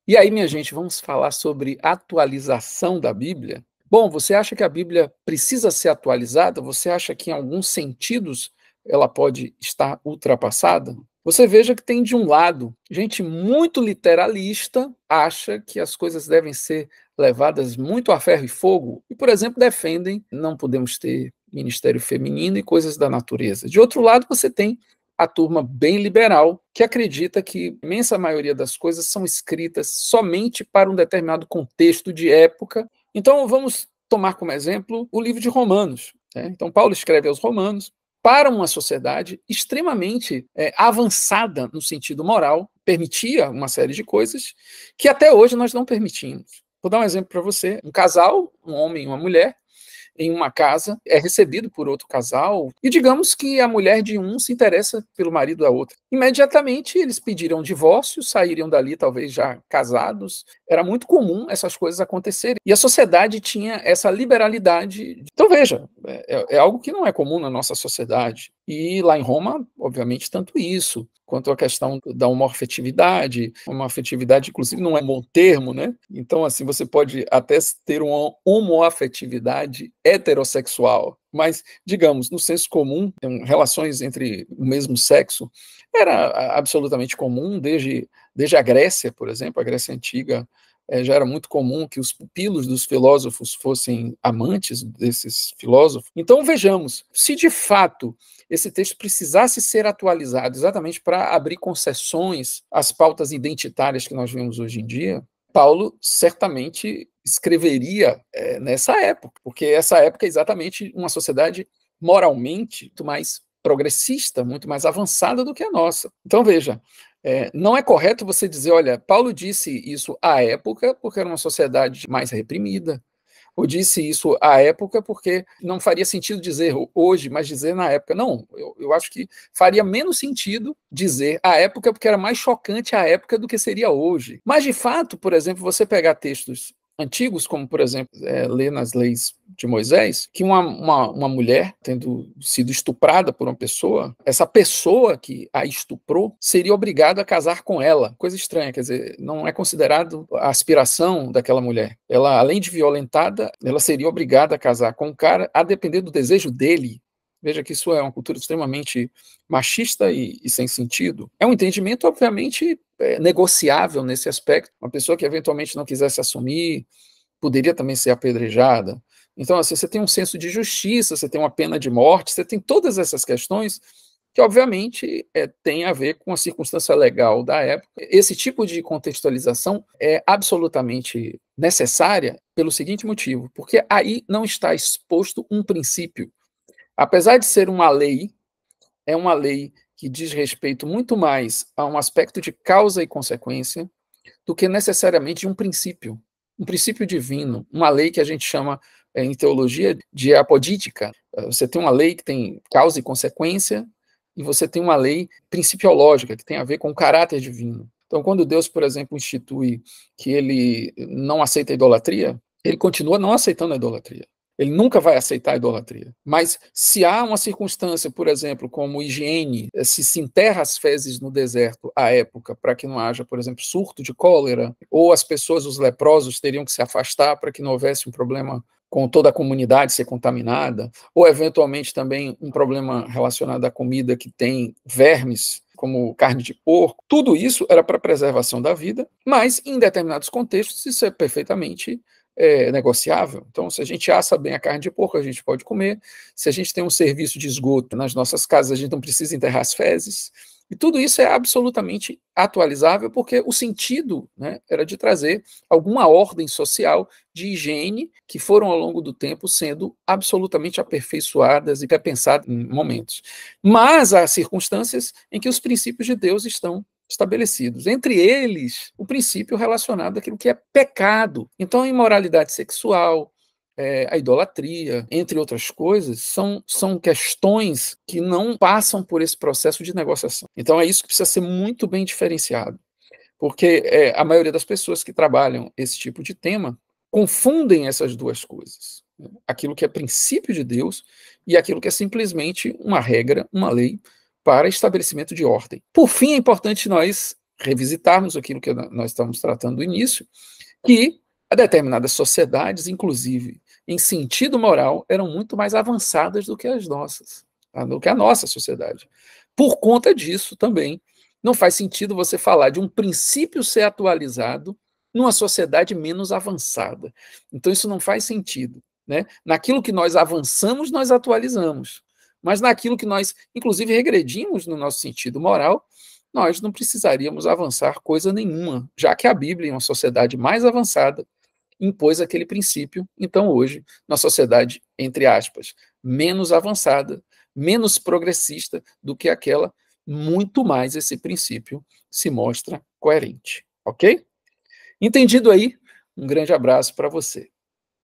E aí, minha gente, vamos falar sobre atualização da Bíblia? Bom, você acha que a Bíblia precisa ser atualizada? Você acha que, em alguns sentidos, ela pode estar ultrapassada? Você veja que tem, de um lado, gente muito literalista, acha que as coisas devem ser levadas muito a ferro e fogo, e, por exemplo, defendem não podemos ter ministério feminino e coisas da natureza. De outro lado, você tem a turma bem liberal, que acredita que a imensa maioria das coisas são escritas somente para um determinado contexto de época. Então, vamos tomar como exemplo o livro de Romanos, né? Então, Paulo escreve aos Romanos para uma sociedade extremamente avançada no sentido moral, permitia uma série de coisas que até hoje nós não permitimos. Vou dar um exemplo para você. Um casal, um homem e uma mulher, em uma casa, é recebido por outro casal, e digamos que a mulher de um se interessa pelo marido da outra. Imediatamente eles pediram divórcio, sairiam dali talvez já casados. Era muito comum essas coisas acontecerem. E a sociedade tinha essa liberalidade. Então veja, é algo que não é comum na nossa sociedade. E lá em Roma, obviamente, tanto isso, quanto a questão da uma afetividade, inclusive, não é um bom termo, né? Então, assim, você pode até ter uma homoafetividade heterossexual, mas, digamos, no senso comum, relações entre o mesmo sexo era absolutamente comum, desde a Grécia, por exemplo, a Grécia Antiga, já era muito comum que os pupilos dos filósofos fossem amantes desses filósofos. Então, vejamos, se de fato esse texto precisasse ser atualizado exatamente para abrir concessões às pautas identitárias que nós vemos hoje em dia, Paulo certamente escreveria nessa época, porque essa época é exatamente uma sociedade moralmente muito mais progressista, muito mais avançada do que a nossa. Então, veja, não é correto você dizer, olha, Paulo disse isso à época porque era uma sociedade mais reprimida, ou disse isso à época porque não faria sentido dizer hoje, mas dizer na época. Não, eu acho que faria menos sentido dizer à época porque era mais chocante à época do que seria hoje. Mas, de fato, por exemplo, você pegar textos antigos, como, por exemplo, ler nas leis de Moisés, que uma mulher tendo sido estuprada por uma pessoa, essa pessoa que a estuprou seria obrigada a casar com ela. Coisa estranha, quer dizer, não é considerado a aspiração daquela mulher. Ela, além de violentada, ela seria obrigada a casar com o cara, a depender do desejo dele. Veja que isso é uma cultura extremamente machista e sem sentido. É um entendimento, obviamente, negociável nesse aspecto. Uma pessoa que eventualmente não quisesse assumir poderia também ser apedrejada. Então, assim, você tem um senso de justiça, você tem uma pena de morte, você tem todas essas questões que, obviamente, tem a ver com a circunstância legal da época. Esse tipo de contextualização é absolutamente necessária pelo seguinte motivo, porque aí não está exposto um princípio. Apesar de ser uma lei, é uma lei que diz respeito muito mais a um aspecto de causa e consequência do que necessariamente um princípio divino, uma lei que a gente chama em teologia de apodítica. Você tem uma lei que tem causa e consequência, e você tem uma lei principiológica, que tem a ver com o caráter divino. Então, quando Deus, por exemplo, institui que ele não aceita a idolatria, ele continua não aceitando a idolatria. Ele nunca vai aceitar a idolatria. Mas se há uma circunstância, por exemplo, como higiene, se enterra as fezes no deserto à época para que não haja, por exemplo, surto de cólera, ou as pessoas, os leprosos, teriam que se afastar para que não houvesse um problema com toda a comunidade ser contaminada, ou eventualmente também um problema relacionado à comida que tem vermes, como carne de porco, tudo isso era para a preservação da vida, mas em determinados contextos isso é perfeitamente negociável. Então, se a gente assa bem a carne de porco, a gente pode comer. Se a gente tem um serviço de esgoto nas nossas casas, a gente não precisa enterrar as fezes. E tudo isso é absolutamente atualizável, porque o sentido, né, era de trazer alguma ordem social de higiene que foram, ao longo do tempo, sendo absolutamente aperfeiçoadas e repensadas em momentos. Mas há circunstâncias em que os princípios de Deus estão estabelecidos. Entre eles, o princípio relacionado àquilo que é pecado. Então, a imoralidade sexual, a idolatria, entre outras coisas, são questões que não passam por esse processo de negociação. Então, é isso que precisa ser muito bem diferenciado, porque a maioria das pessoas que trabalham esse tipo de tema confundem essas duas coisas, né? Aquilo que é princípio de Deus e aquilo que é simplesmente uma regra, uma lei para estabelecimento de ordem. Por fim, é importante nós revisitarmos aquilo que nós estamos tratando no início, que determinadas sociedades, inclusive em sentido moral, eram muito mais avançadas do que as nossas, tá? Do que a nossa sociedade. Por conta disso também, não faz sentido você falar de um princípio ser atualizado numa sociedade menos avançada. Então, isso não faz sentido, né? Naquilo que nós avançamos, nós atualizamos. Mas naquilo que nós, inclusive, regredimos no nosso sentido moral, nós não precisaríamos avançar coisa nenhuma, já que a Bíblia, em uma sociedade mais avançada, impôs aquele princípio. Então, hoje, na sociedade, entre aspas, menos avançada, menos progressista do que aquela, muito mais esse princípio se mostra coerente. Ok? Entendido aí? Um grande abraço para você.